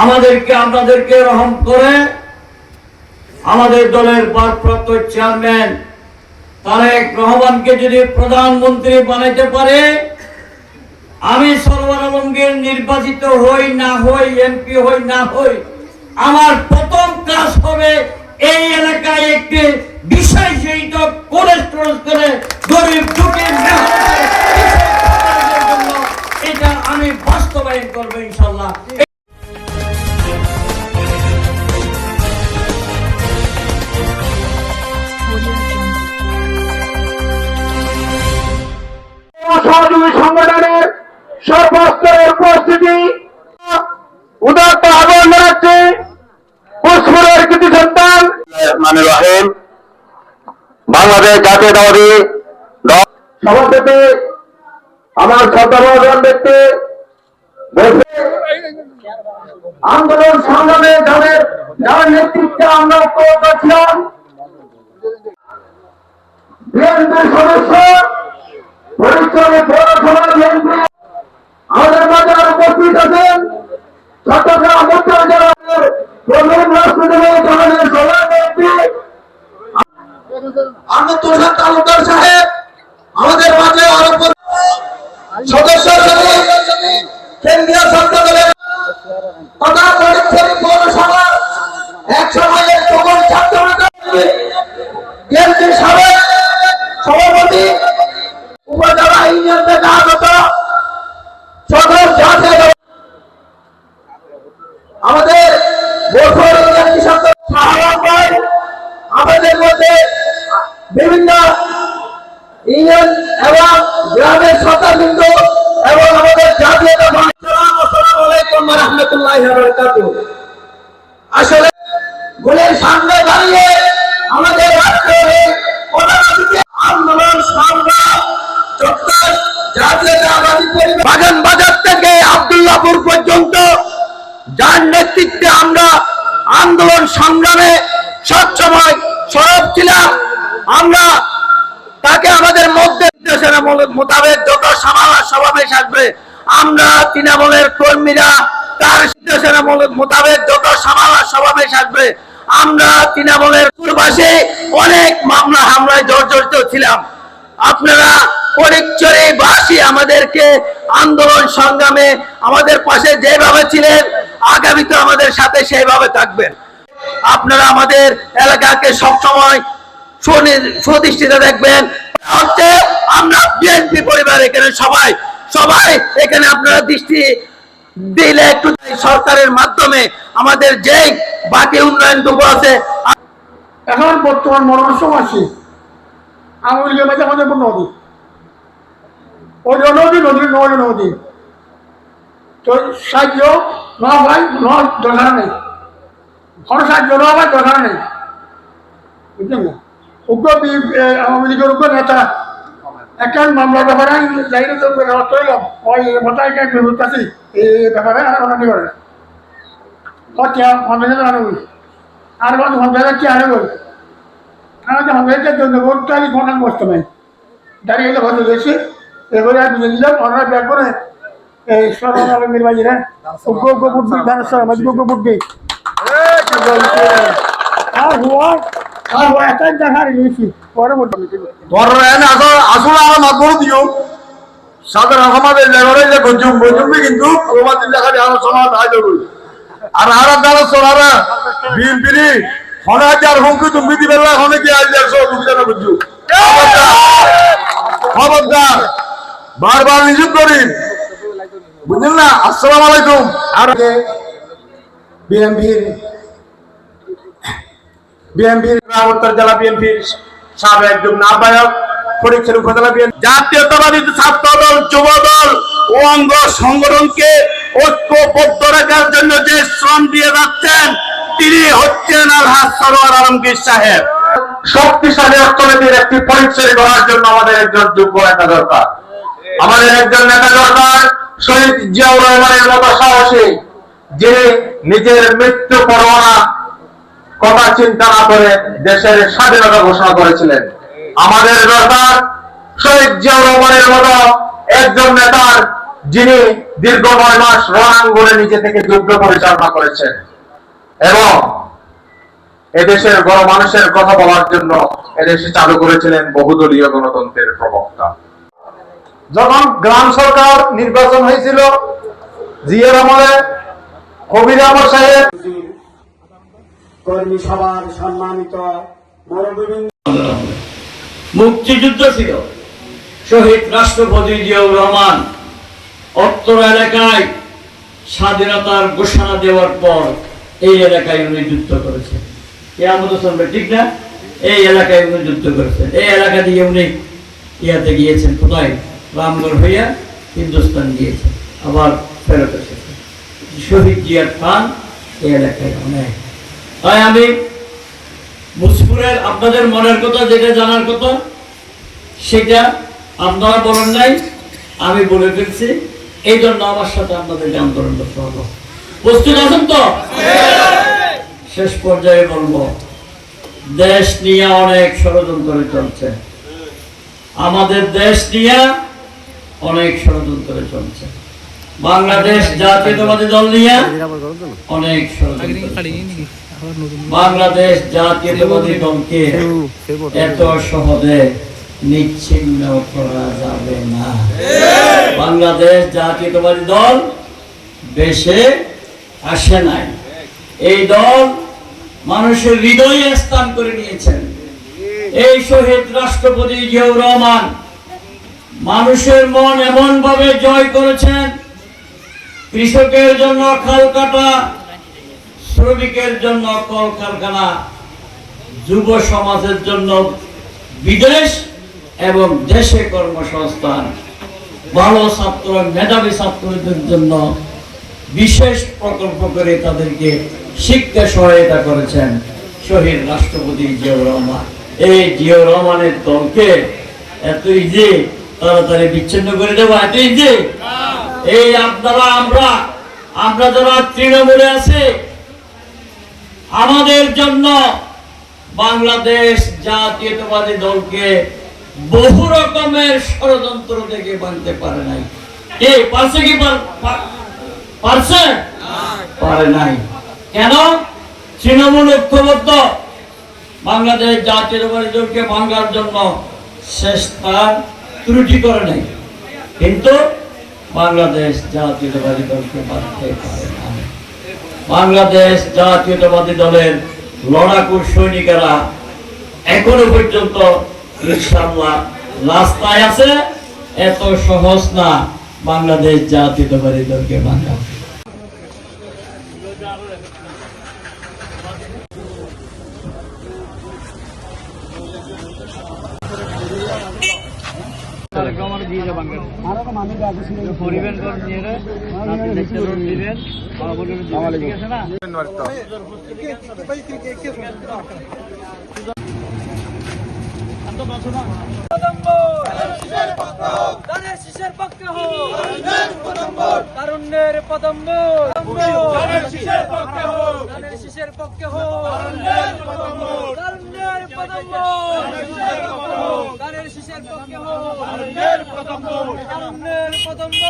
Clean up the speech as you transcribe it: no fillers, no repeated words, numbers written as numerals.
আপনাদেরকে রহম করে আমাদের দলের ভারপ্রাপ্ত চেয়ারম্যান তারেক রহমানকে যদি প্রধানমন্ত্রী বানাইতে পারে, আমি সরওয়ার আলমগীর নির্বাচিত হই না হই, এমপি হই না হই, আমার প্রথম কাজ হবে এই এলাকায় একটি বিষয় জড়িত কোলেস্ট্রল করে গরিব দুঃখী জন্য এটা আমি বাস্তবায়ন করবো ইনশাল্লাহ। সহযোগী সংগঠনের সর্বস্তরের উপস্থিতি উদাত্ত আহ্বান জানাচ্ছি পুষ্পুরের কৃতি সন্তান রহিম বাংলাদেশ জাতীয়তাবাদী দল সভাপতি আমার শ্রদ্ধাভাজন ব্যক্তি আন্দোলন সংগ্রামে যাদের নেতৃত্বে আমরা ঐক্যবদ্ধ ছিলাম, বিএনপির সদস্য পরিচয় পৌরসভা বিএনপি আমাদের মাঝে উপস্থিত আছেন চট্টগ্রাম উত্তর জেলার প্রধান রাষ্ট্রপতি দলের সভাপতি আহমদ তোষার তালুকদার সাহেব আমাদের মাঝে আরো সদস্য কেন্দ্রীয় ছাত্র দলের তথা ফরিদপুর পৌরসভা এক সময়ের সকল ছাত্র বিএনপির সাবেক সভাপতি উপজেলা ইউনিয়ন থেকে আগত সকল জাতীয় আমাদের বছর ইউনিয়ন কৃষক আমাদের মধ্যে বিভিন্ন ইউনিয়ন এবং গ্রামের সরকারবৃন্দ এবং আমাদের জাতীয় আসসালামু আলাইকুম ওয়া রাহমাতুল্লাহি ওয়া বারাকাতুহু। আসলে গোলের সামনে দাঁড়িয়ে আমাদের রাষ্ট্রের আন্দোলন সংগ্রাম বাগান বাজার থেকে আব্দুল্লাহপুর পর্যন্ত যার নেতৃত্বে আমরা আন্দোলন সংগ্রামে সবসময় সরব ছিলাম, আমরা তাকে আমাদের মধ্যে মোতাবেক যত সমাবেশ আসবে আমরা তৃণমূলের কর্মীরা তার নির্দেশনা মোতাবেক যত সমাবেশ আসবে আমরা তৃণমূলের পূর্বাসে অনেক মামলা হামলায় জর্জরিত ছিলাম। আপনারা ফটিকছড়িবাসী আমাদেরকে আন্দোলন সংগ্রামে আমাদের পাশে যেভাবে ছিলেন আগামীতে আমাদের সাথে সেইভাবে থাকবেন। আপনারা আমাদের এলাকাকে সবসময় সুদৃষ্টিতে দেখবেন। হচ্ছে আমরা বিএনপি পরিবার, এখানে সবাই এখানে আপনারা দৃষ্টি দিলে একটু সরকারের মাধ্যমে আমাদের যে বাকি উন্নয়নটুকু আছে। এখন বর্তমান মরণ সমস্যা আওয়ামী লীগের মাঝে আমাদের নদী, ওই নদী তো সাহায্য না ভাই দরকার নেই, কোনো সাহায্য না ভাই দরকার নেই, বুঝলেন না। উগ্র আওয়ামী লীগের উগ্র নেতা একটা মামলার ব্যাপারে যাইলে তো তৈলাম ওই মোটাই বুঝতেছি এই ব্যাপারে অনানি করে আনবি আর কি আনবো আমি ফোন বসতে নাই দাঁড়িয়ে গেলে ভালো গেছি এবারে আর বুঝে দিলাম ওনারা ব্যাগ করে এই সরকার আলমীর বাজিরা উগ্র বুদ্ধি ধানেশ্বর মাঝে উগ্র বুদ্ধি আর হুয়া এটাই দেখার গেছি পরে আসলে আমার মাত বড় দিও সাধারণ সমাজের জায়গায় যে গজুম কিন্তু আমাদের জায়গায় আরো সমাজ আইলো আর আর দ্বারা সোনারা বিএনপি হনাজার হুমকি তুমি দিবে না হনে কি আইলে সব বুঝতে না বুঝু খবরদার বারবার নিযুক্ত করেন, বুঝলেন না। আসসালামু আলাইকুম। আর বিএনপির উত্তর জেলা বিএনপির সাবেক যুগ্ম আহ্বায়ক ফটিকছড়ি উপজেলা বিএনপি জাতীয়তাবাদী ছাত্র দল যুব দল ও অঙ্গ সংগঠনকে ঐক্যবদ্ধ রাখার জন্য যে শ্রম দিয়ে যাচ্ছেন তিনি হচ্ছেন আলহাজ সরওয়ার আলমগীর সাহেব। শক্তিশালী অর্থনীতির একটি পরিচয় করার জন্য আমাদের একজন যোগ্য নেতা দরকার, আমাদের একজন নেতা দরকার শহীদ জিয়াউর রহমানের মতো সাহসী, যে নিজের মৃত্যু পরোয়ানা কথা চিন্তা না করে দেশের স্বাধীনতা ঘোষণা করেছিলেন। আমাদের দরকার শহীদ জিয়াউর রহমানের মতো একজন নেতার যিনি দীর্ঘ 9 মাস রণাঙ্গনে নিজে থেকে যুদ্ধ পরিচালনা করেছেন এবং এদেশের গণমানুষের কথা বলার জন্য এদেশে চালু করেছিলেন বহুদলীয় গণতন্ত্রের প্রবক্তা। যখন গ্রাম সরকার নির্বাচন হয়েছিল জিয়ার আমলে কবির আহমদ সাহেব কর্মী সভার সম্মানিত মুক্তিযুদ্ধ ছিল শহীদ রাষ্ট্রপতি জিয়াউর রহমান উত্তর এলাকায় স্বাধীনতার ঘোষণা দেওয়ার পর এই এলাকায় উনি যুদ্ধ করেছেন। কেয়ামত শুনবে, ঠিক না? এই এলাকায় উনি যুদ্ধ করেছেন। এই এলাকা দিয়ে উনি ইয়াতে গিয়েছেন, কোথায়? রামগড় হইয়া হিন্দুস্তান গিয়েছেন, আবার ফেরত এসেছেন। শহীদ জিয়ার খান এই এলাকায় অনেক। তাই আমি মুজফুরের আপনাদের মনের কথা, যেটা জানার কথা সেটা আপনারা বলেন নাই, আমি বলে ফেলছি। এই জন্য আমার সাথে আপনাদেরকে আন্দোলন করতে হবে। প্রস্তুত আছেন তো? শেষ পর্যায়ে বলবো, দেশ নিয়ে অনেক ষড়যন্ত্র চলছে, আমাদের দেশ নিয়ে অনেক ষড়যন্ত্র চলছে। বাংলাদেশ জাতীয়তাবাদী দল নিয়ে অনেক ষড়যন্ত্র। বাংলাদেশ জাতীয়তাবাদী দলকে এত সহজে নিচ্ছিন্ন করা যাবে না। বাংলাদেশ জাতীয়তাবাদী দল বেশে আসে নাই। এই দল মানুষের হৃদয়ে স্থান করে নিয়েছেন। এই শহীদ রাষ্ট্রপতি জিয়াউর রহমান মানুষের মন এমন ভাবে জয় করেছেন, কৃষকের জন্য খাল কাটা, শ্রমিকের জন্য কলকারখানা, যুব সমাজের জন্য বিদেশ এবং দেশে কর্মসংস্থান, ভালো ছাত্র মেধাবী ছাত্রদের জন্য বিশেষ প্রকল্প করে তাদেরকে শিক্ষা সহায়তা করেছেন শহীদ রাষ্ট্রপতি জিয়াউর রহমান। এই জিয়াউর রহমানের দলকে এত ইজি তাড়াতাড়ি বিচ্ছিন্ন করে দেবো? এত ইজি? এই আপনারা আমরা যারা তৃণমূলে আছে, আমাদের জন্য বাংলাদেশ জাতীয়তাবাদী দলকে বহু রকমের ষড়যন্ত্র থেকে বাঁধতে পারে নাই। কে পারছে? কি পারছে? পারে নাই। কেন? তৃণমূল ঐক্যবদ্ধ বাংলাদেশ জাতীয়তাবাদী দলকে ভাঙার জন্য চেষ্টা ত্রুটি করে নাই, কিন্তু বাংলাদেশ জাতীয়তাবাদী দলকে বাঁধতে পারে না। বাংলাদেশ জাতীয়তাবাদী দলের লড়াকু সৈনিকেরা এখনো পর্যন্ত ইনশাআল্লাহ রাস্তায় আছে। এত সহজ না বাংলাদেশ জাতীয়তাবাদী দলকে ভাঙা। তারুণ্যের পদম্ব শিশের পক্ষে হোক, তারুণ্যের পদম্ব গানের শিশের পক্ষে হোক, তারুণ্যের পদম্ব।